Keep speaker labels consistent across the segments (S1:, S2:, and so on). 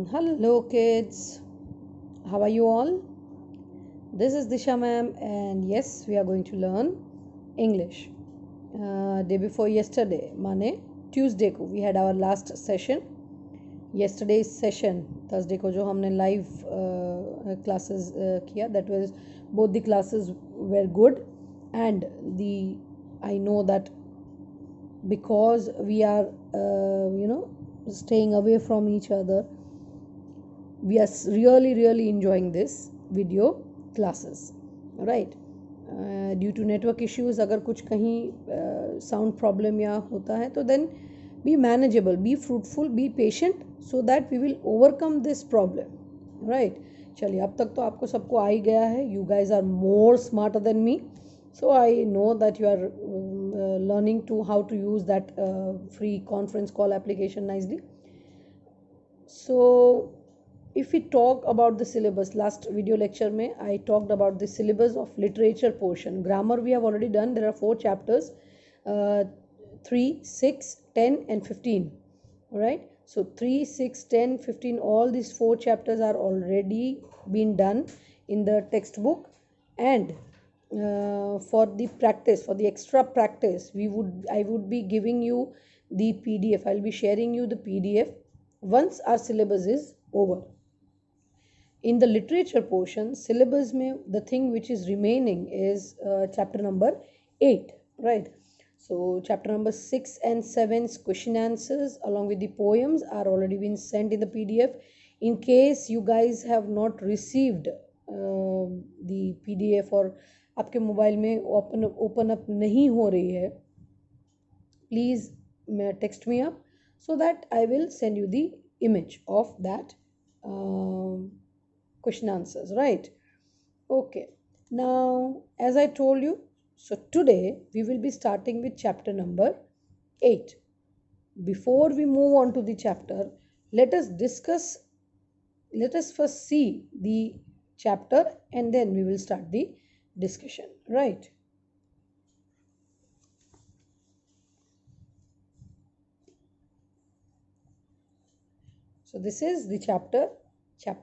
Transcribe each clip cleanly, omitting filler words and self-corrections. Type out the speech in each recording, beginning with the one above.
S1: Hello kids, how are you all? This is Disha ma'am, and yes, we are going to learn English. Day before yesterday, माने Tuesday को we had our last session. Yesterday's session, Thursday को जो हमने live classes किया, that was both the classes were good, and I know that because we are staying away from each other, we are really enjoying this video classes, right? Due to network issues, अगर कुछ कहीं sound problem या होता है तो then be manageable, be fruitful, be patient so that we will overcome this problem, right? चलिए, अब तक तो आपको सबको आ ही गया है. You guys are more smarter than me, so I know that you are learning to how to use that free conference call application nicely. So if we talk about the syllabus, last video lecture mein I talked about the syllabus of literature portion. Grammar we have already done. There are 4 chapters, 3, 6, 10 and 15. Alright, so 3, 6, 10, 15, all these 4 chapters are already been done in the textbook. And for the practice, for the extra practice, I would be giving you the PDF. I'll be sharing you the PDF once our syllabus is over. In the literature portion, syllabus mein the thing which is remaining is chapter number 8, right? So chapter number 6 and 7's question answers along with the poems are already been sent in the PDF. In case you guys have not received the PDF or आपके mobile में open up नहीं हो रही है, please text me up so that I will send you the image of that question answers, right? Okay, now as I told you, so today we will be starting with chapter number 8. Before we move on to the chapter, let us first see the chapter and then we will start the discussion, right? So this is the chapter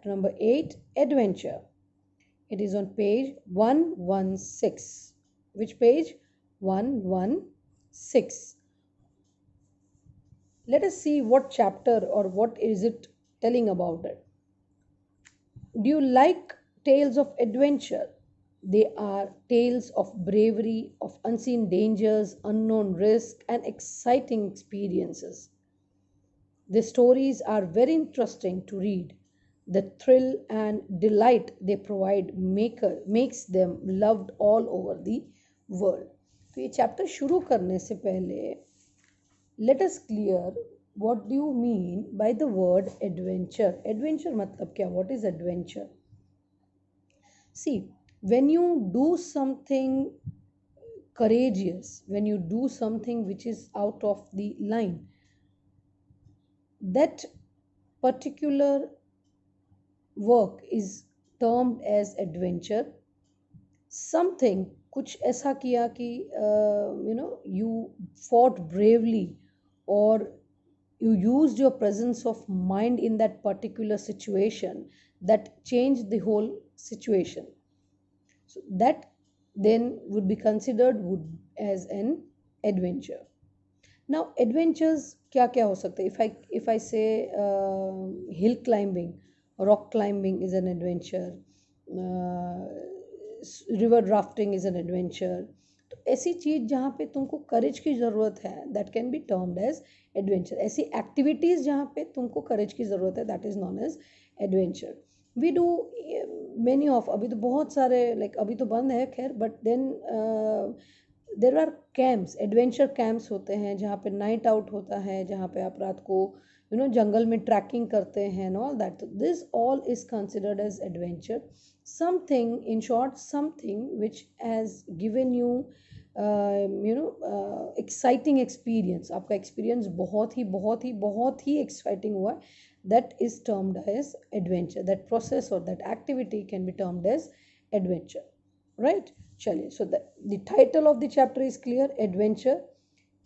S1: number 8, adventure. It is on page 116. Which page? 116. Let us see what chapter or what is it telling about it. Do you like tales of adventure? They are tales of bravery, of unseen dangers, unknown risk, and exciting experiences. The stories are very interesting to read. The thrill and delight they provide makes them loved all over the world. तो ये chapter शुरू करने से पहले let us clear what do you mean by the word adventure. Adventure मतलब क्या? What is adventure? See, when you do something courageous, when you do something which is out of the line, that particular work is termed as adventure. Something कुछ ऐसा किया कि you fought bravely or you used your presence of mind in that particular situation that changed the whole situation. So that then would be considered as an adventure. Now adventures क्या क्या हो सकते हैं? If I say hill climbing, rock climbing is an adventure, river rafting is an adventure. तो ऐसी चीज़ जहाँ पे तुमको करेज की ज़रूरत है, that can be termed as adventure. ऐसी एक्टिविटीज़ जहाँ पे तुमको करेज की ज़रूरत है, that is known as adventure. We do many of, अभी तो बहुत सारे अभी तो बंद है खैर, but then there are camps, adventure camps होते हैं जहाँ पे नाइट आउट होता है, जहाँ पे आप रात को जंगल में ट्रैकिंग करते हैं and all that. This all is considered as adventure. Something in short, something which has given you exciting experience. आपका एक्सपीरियंस बहुत ही एक्साइटिंग हुआ, that is termed as adventure. That process और that activity can be termed as adventure, right? Chaliye. So the title of the chapter is clear, adventure.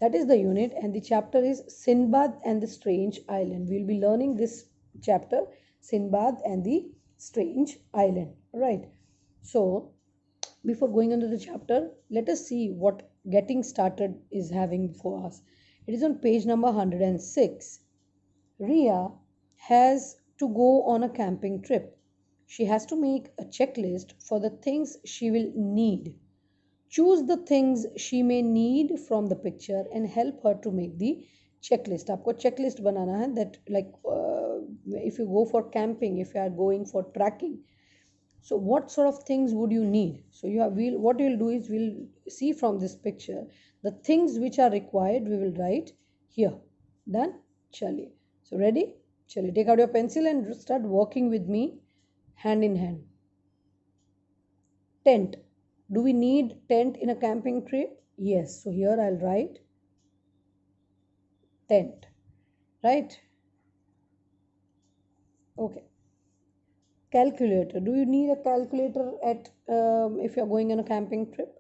S1: That is the unit, and the chapter is Sinbad and the Strange Island. We will be learning this chapter Sinbad and the Strange Island. Right. So before going into the chapter, let us see what getting started is having for us. It is on page number 106. Ria has to go on a camping trip. She has to make a checklist for the things she will need. Choose the things she may need from the picture and help her to make the checklist. आपको checklist बनाना है that like if you go for camping, if you are going for trekking, so what sort of things would you need? So you have what we'll do is we'll see from this picture the things which are required we will write here. Done? Chaliye. So ready? Chaliye, take out your pencil and start working with me hand in hand. Tent. Do we need tent in a camping trip? Yes. So here I'll write tent. Right? Okay. Calculator. Do you need a calculator at if you're going on a camping trip?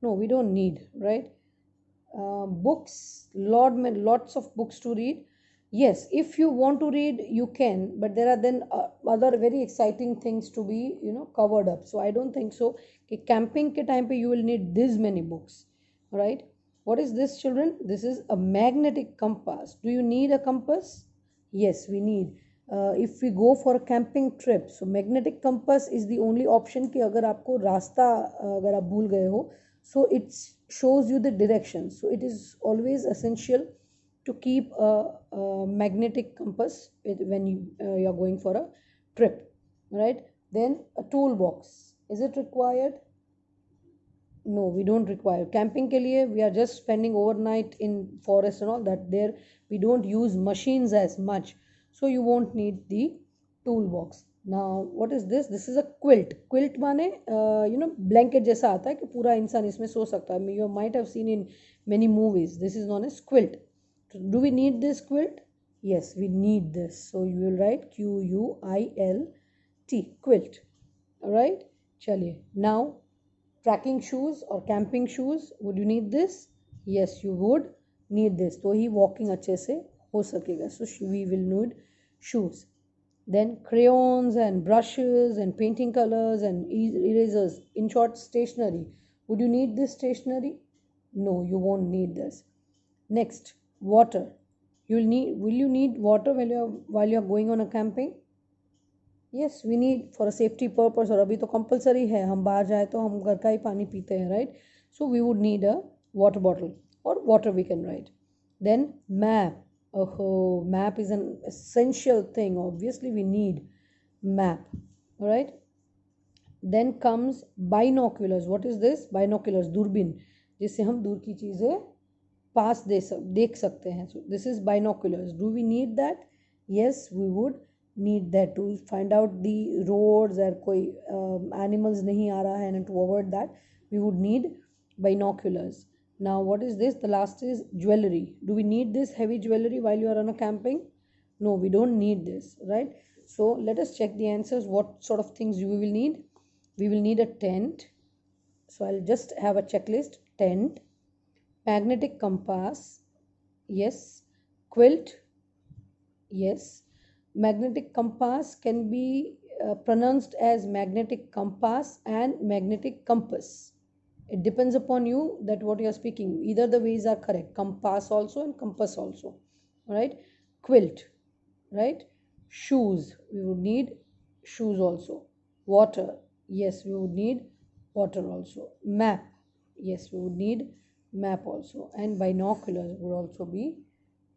S1: No, we don't need, right? Books, lots of books to read. Yes, if you want to read, you can, but there are then other very exciting things to be, covered up. So I don't think so. कि camping के time पे you will need this many books, right? What is this, children? This is a magnetic compass. Do you need a compass? Yes, we need. If we go for a camping trip, so magnetic compass is the only option कि अगर आपको रास्ता अगर आप भूल गए हो, so it shows you the direction. So it is always essential to keep a magnetic compass when you are going for a trip, right? Then a toolbox. Is it required? No, we don't require. Camping के लिए we are just spending overnight in forest and all that. There we don't use machines as much, so you won't need the toolbox. Now what is this? This is a quilt. Quilt माने blanket जैसा आता है कि पूरा इंसान इसमें सो सकता है. You might have seen in many movies. This is known as quilt. Do we need this quilt? Yes, we need this. So you will write Quilt, quilt. Alright? Chaliye. Now, trekking shoes or camping shoes, would you need this? Yes, you would need this. तो ही walking अच्छे से हो सकेगा. So we will need shoes. Then crayons and brushes and painting colors and erasers. In short, stationery. Would you need this stationery? No, you won't need this. Next, water. Will you need water while you are going on a camping? Yes, we need for a safety purpose. और अभी तो compulsory है, हम बाहर जाए तो हम घर का ही पानी पीते हैं, right? So we would need a water bottle or water we can write. Then map. Oh, map is an essential thing. Obviously we need map, right? Then comes binoculars. What is this? Binoculars, दूरबीन, जिससे हम दूर की चीज़ें पास देख सकते हैं. So this is binoculars. Do we need that? Yes, we would need that to find out the roads or कोई animals नहीं आ रहा है, and to avoid that we would need binoculars. Now what is this? The last is jewelry. Do we need this heavy jewelry while you are on a camping? No, we don't need this, right? So let us check the answers. What sort of things we will need? We will need a tent. So I'll just have a checklist. Tent, magnetic compass, yes. Quilt, yes. Magnetic compass can be pronounced as magnetic compass and magnetic compass. It depends upon you that what you are speaking. Either the ways are correct. Compass also and compass also. All right. Quilt, right? Shoes, we would need shoes also. Water, yes, we would need water also. Map, yes, we would need map also. And binoculars would also be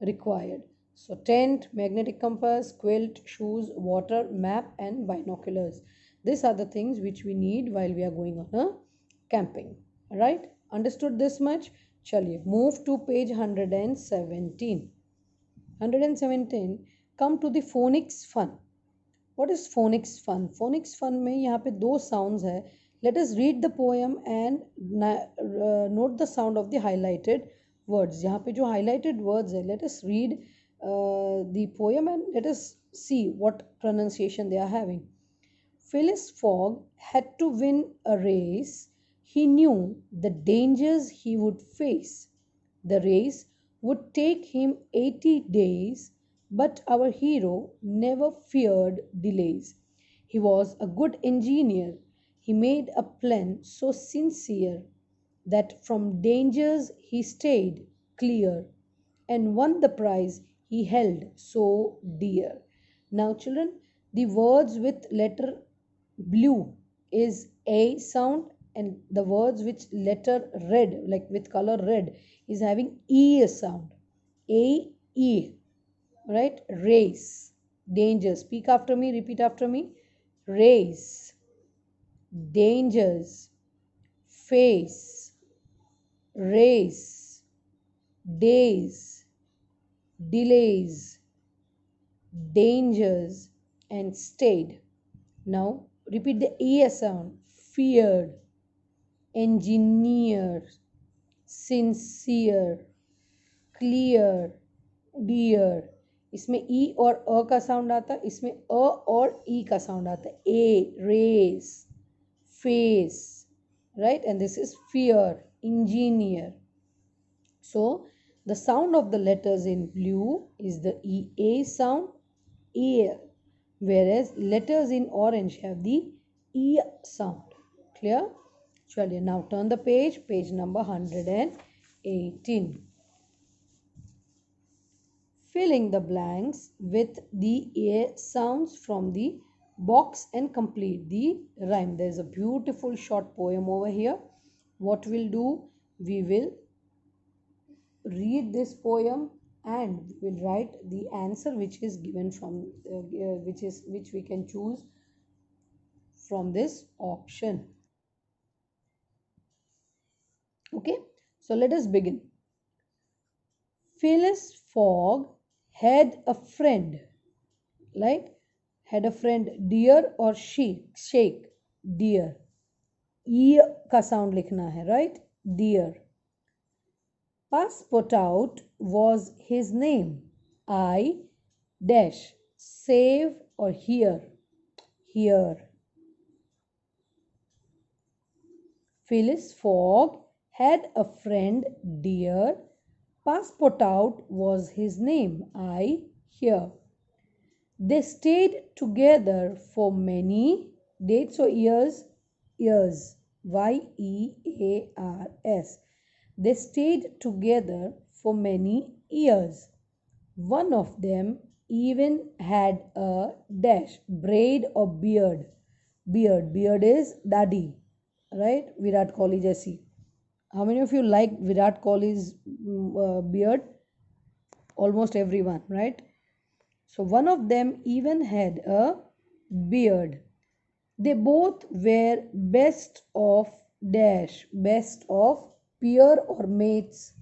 S1: required. So tent, magnetic compass, quilt, shoes, water, map and binoculars. These are the things which we need while we are going on a camping. Alright, understood this much? Chaliye, move to page 117. 117, come to the phonics fun. What is phonics fun? Phonics fun में यहाँ पे दो sounds है. Let us read the poem and note the sound of the highlighted words. यहाँ पे जो highlighted words है, let us read the poem and let us see what pronunciation they are having. Phileas Fogg had to win a race. He knew the dangers he would face. The race would take him 80 days. But our hero never feared delays. He was a good engineer. He made a plan so sincere that from dangers he stayed clear and won the prize he held so dear. Now, children, the words with letter blue is A sound, and the words with letter red, like with color red, is having E sound. A, E, right? Race, danger. Speak after me, repeat after me. Race, dangers, face, race, days, delays, dangers, and stayed. Now repeat the E sound. Feared, engineer, sincere, clear, dear. इसमें ई और अ का sound आता है, इसमें अ और ई का sound आता है. A, race, face, right? And this is fear, engineer. So the sound of the letters in blue is the EA sound, ear, whereas letters in orange have the E sound. Clear? Chaliye, now turn the page number 118. Filling the blanks with the A sounds from the box and complete the rhyme. There is a beautiful short poem over here. What we'll do, we will read this poem and we will write the answer which is given from which we can choose from this option. Okay, so let us begin. Phileas Fogg had a friend, right? Had a friend, deer or shake, deer. E का sound लिखना है, right? Deer. Passepartout was his name. I dash save or hear. Here. Phileas Fogg had a friend, dear. Passepartout was his name. I hear. They stayed together for many dates or years. Years. Years. They stayed together for many years. One of them even had a dash, braid or beard. Beard is daddy, right? Virat Kohli jaisi. How many of you like Virat Kohli's beard? Almost everyone, right? So one of them even had a beard. They both were best of dash, best of peer or mates.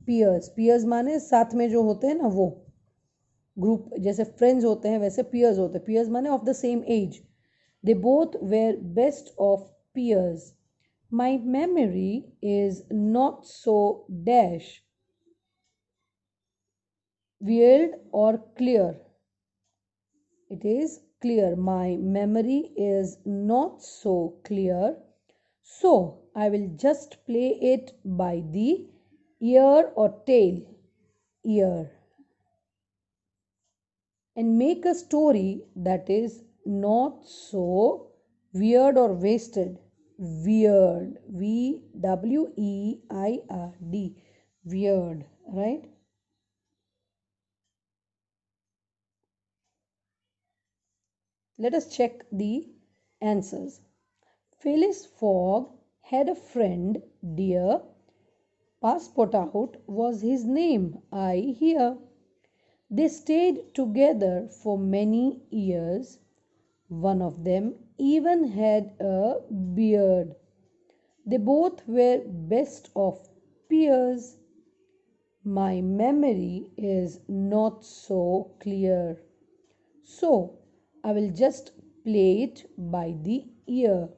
S1: Peers माने साथ में जो होते हैं ना वो group, जैसे friends होते हैं वैसे peers होते हैं. Peers माने of the same age. They both were best of peers. My memory is not so dash, weird or clear. It is clear. My memory is not so clear. So I will just play it by the ear or tail. Ear. And make a story that is not so weird or wasted. Weird. Weird. Weird. Right? Let us check the answers. Phileas Fogg had a friend, dear. Passepartout was his name, I hear. They stayed together for many years. One of them even had a beard. They both were best of peers. My memory is not so clear. So I will just play it by the ear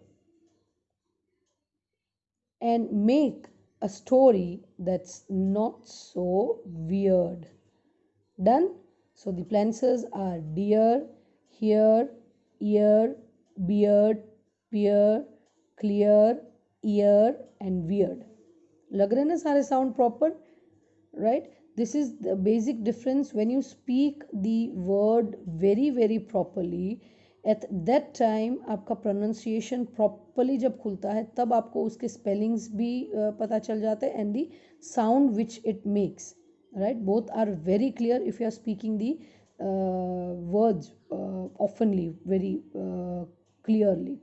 S1: and make a story that's not so weird. Done? So the answers are dear, here, ear, beard, peer, clear, ear and weird. लग रहे ना सारे sound proper? Right? This is the basic difference. When you speak the word very very properly, at that time आपका pronunciation properly जब खुलता है तब आपको उसके spellings भी पता चल जाते हैं and the sound which it makes, right? Both are very clear if you are speaking the words oftenly, very clearly,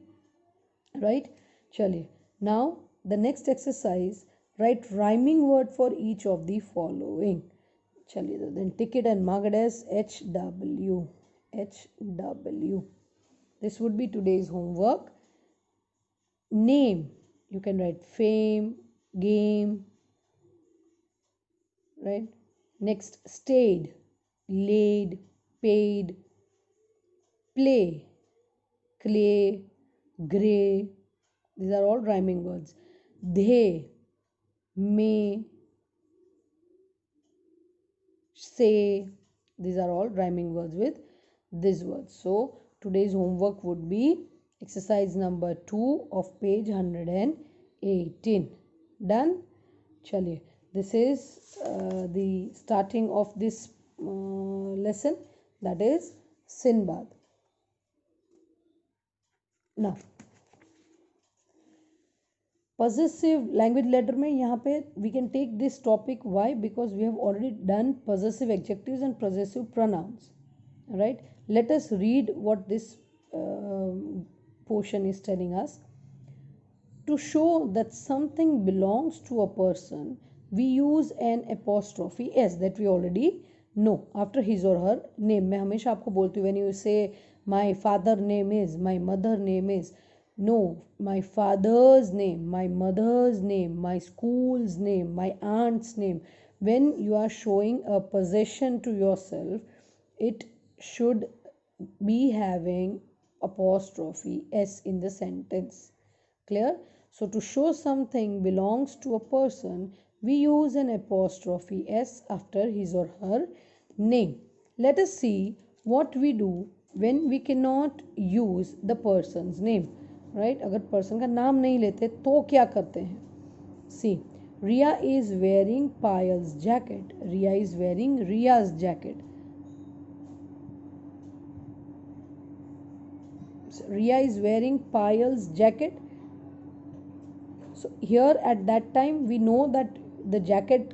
S1: right? चलिए, now the next exercise, write rhyming word for each of the following. चलिए, then ticket and mark it as HW. HW. This would be today's homework. Name, you can write fame, game, right? Next, stayed, laid, paid, play, clay, grey. These are all rhyming words. They, may, say. These are all rhyming words with this word. So today's homework would be exercise number 2 of page 118. Done? Chaliye, this is the starting of this lesson, that is Sinbad. Now possessive language letter में यहाँ पे we can take this topic. Why? Because we have already done possessive adjectives and possessive pronouns, right? Let us read what this portion is telling us. To show that something belongs to a person, we use an apostrophe s, that we already know, after his or her name. मैं हमेशा आपको बोलती हूँ, when you say my father name is, my mother name is, no, my father's name, my mother's name, my school's name, my aunt's name. When you are showing a possession to yourself, it should be having apostrophe s in the sentence. Clear? So to show something belongs to a person, we use an apostrophe s after his or her name. Let us see what we do when we cannot use the person's name, right? अगर person का नाम नहीं लेते तो क्या करते हैं? See, Ria is wearing Payal's jacket. Ria is wearing Ria's jacket. So, Ria is wearing Payal's jacket. So here at that time we know that the jacket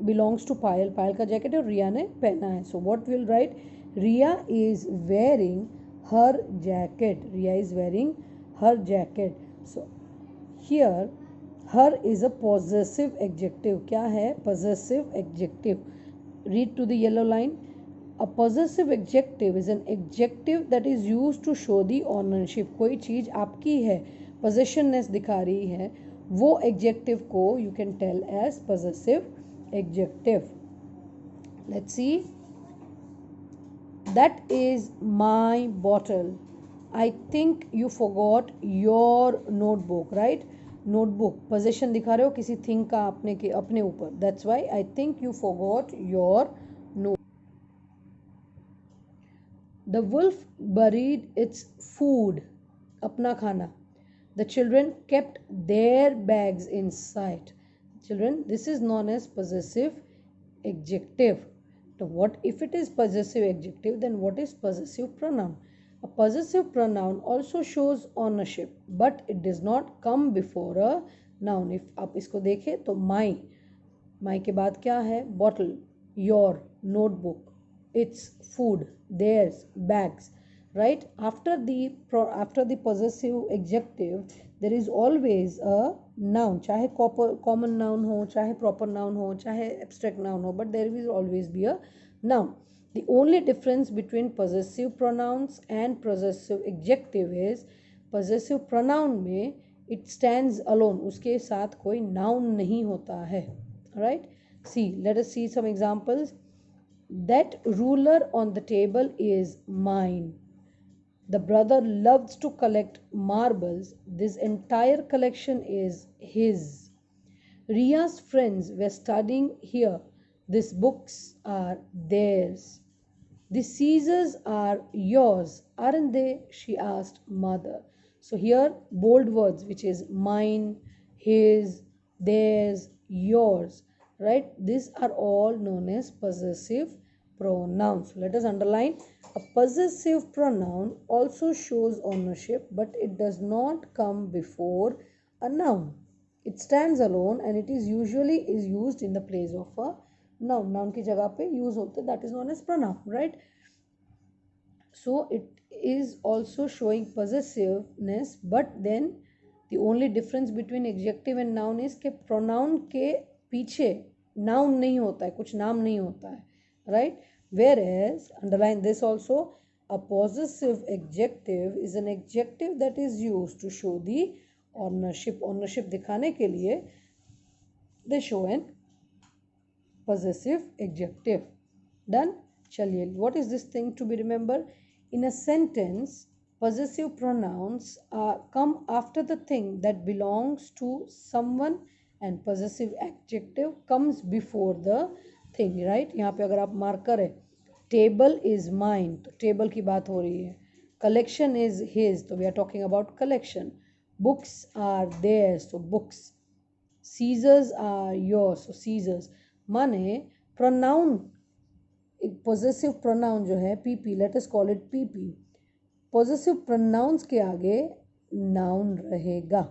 S1: belongs to Payal. Payal का jacket है, Ria ने पहना है. So what we'll write? Ria is wearing her jacket. Ria is wearing her jacket. So here her is a possessive adjective. क्या है? Possessive adjective. Read to the yellow line. A possessive adjective is an adjective that is used to show the ownership. कोई चीज़ आपकी है, possessionness दिखा रही है, वो adjective को you can tell as possessive adjective. Let's see. That is my bottle. I think you forgot your notebook, right? Notebook possession दिखा रहे हो किसी thing का अपने ऊपर. That's why I think you forgot your notebook. The wolf buried its food, अपना खाना. The children kept their bags inside. Children, this is known as possessive adjective. So what if it is possessive adjective, then what is possessive pronoun? A possessive pronoun also shows ownership, but it does not come before a noun. If आप इसको देखें तो my के बाद क्या है? Bottle, your, notebook, its, food, theirs, bags, right? After the possessive adjective there is always a noun, चाहे common noun हो, चाहे proper noun हो, चाहे abstract noun हो, but there will always be a noun. The only difference between possessive pronouns and possessive adjective is possessive pronoun में it stands alone, उसके साथ कोई noun नहीं होता है, right? See, let us see some examples. That ruler on the table is mine. The brother loves to collect marbles. This entire collection is his. Ria's friends were studying here. These books are theirs. The scissors are yours, aren't they? She asked mother. So here bold words, which is mine, his, theirs, yours, right? These are all known as possessive pronouns. Let us underline. A possessive pronoun also shows ownership, but it does not come before a noun. It stands alone and it is usually used in the place of a noun. Noun की जगह पे use होते, that is known as pronoun, right? So it is also showing possessiveness, but then the only difference between adjective and noun is कि pronoun के पीछे noun नहीं होता है, कुछ नाम नहीं होता है, right? Whereas, underline this also, a possessive adjective is an adjective that is used to show the ownership. Ownership दिखाने के लिए they show an possessive adjective. Done? चलिए, what is this thing to be remembered? In a sentence, possessive pronouns come after the thing that belongs to someone and possessive adjective comes before the thing, right? यहाँ पे अगर आप mark करें, table is mine, तो table की बात हो रही है. Collection is his, तो we are talking about collection. Books are theirs, so books. Scissors are yours, so scissors. माने pronoun, possessive pronoun जो है PP, let us call it PP. Possessive pronouns के आगे noun रहेगा,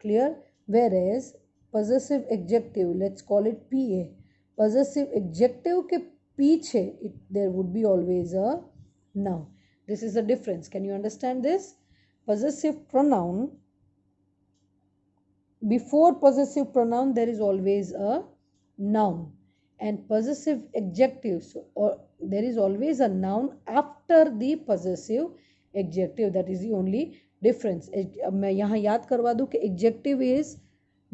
S1: clear? Whereas possessive adjective, let's call it PA. Possessive adjective के पीछे there would be always a noun. This is the difference. Can you understand this? Possessive pronoun, before possessive pronoun there is always a noun, and possessive adjectives, or there is always a noun after the possessive adjective. That is the only difference. मैं यहाँ याद करवा दूँ कि adjective is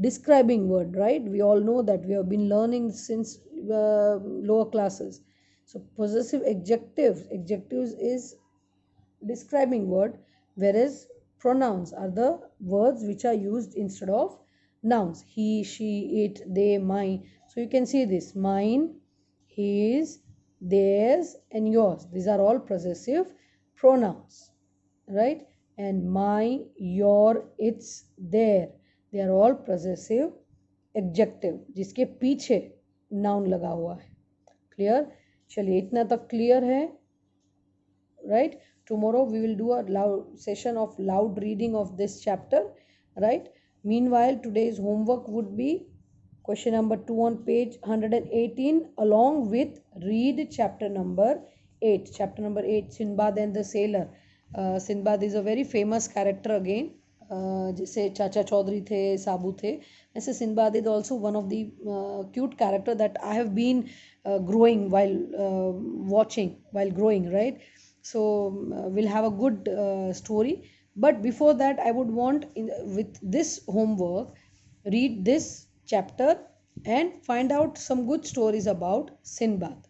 S1: describing word, right? We all know that, we have been learning since lower classes. So possessive adjectives is describing word, whereas pronouns are the words which are used instead of nouns. He, she, it, they, mine. So you can see this: mine, his, theirs, and yours. These are all possessive pronouns, right? And my, your, its, their, they are all possessive adjective जिसके पीछे noun लगा हुआ है. Clear? चलिए, इतना तक clear है, right? Tomorrow we will do a session of loud reading of this chapter, right? Meanwhile, today's homework would be question number 2 on page 118 along with read chapter number 8. Chapter number 8, Sinbad and the Sailor. Sinbad is a very famous character again. जैसे चाचा चौधरी थे, साबू थे, ऐसे Sinbad is also one of the cute character that I have been growing while watching, while growing, right? So we'll have a good story. But before that, I would want, with this homework, read this chapter and find out some good stories about Sinbad,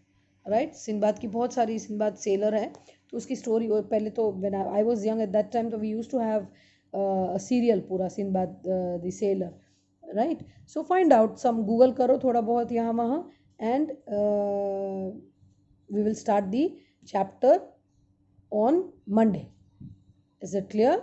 S1: right? Sinbad की बहुत सारी, Sinbad sailor है, तो उसकी story, और पहले तो when I was young at that time, तो we used to have a serial पूरा Sinbad the sailor, right? So find out, some Google करो थोड़ा बहुत यहाँ वहाँ, and we will start the chapter on Monday. Is it clear?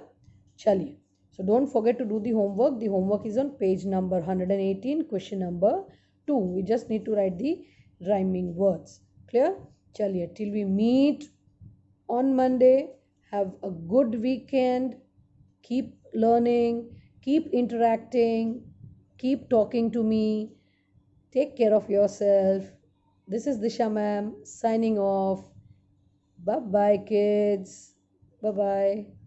S1: Chaliye. So don't forget to do the homework. The homework is on page number 118, question number 2. We just need to write the rhyming words. Clear? Chaliye. Till we meet on Monday, have a good weekend. Keep learning, keep interacting, keep talking to me. Take care of yourself. This is Disha ma'am signing off. Bye bye, kids. Bye bye.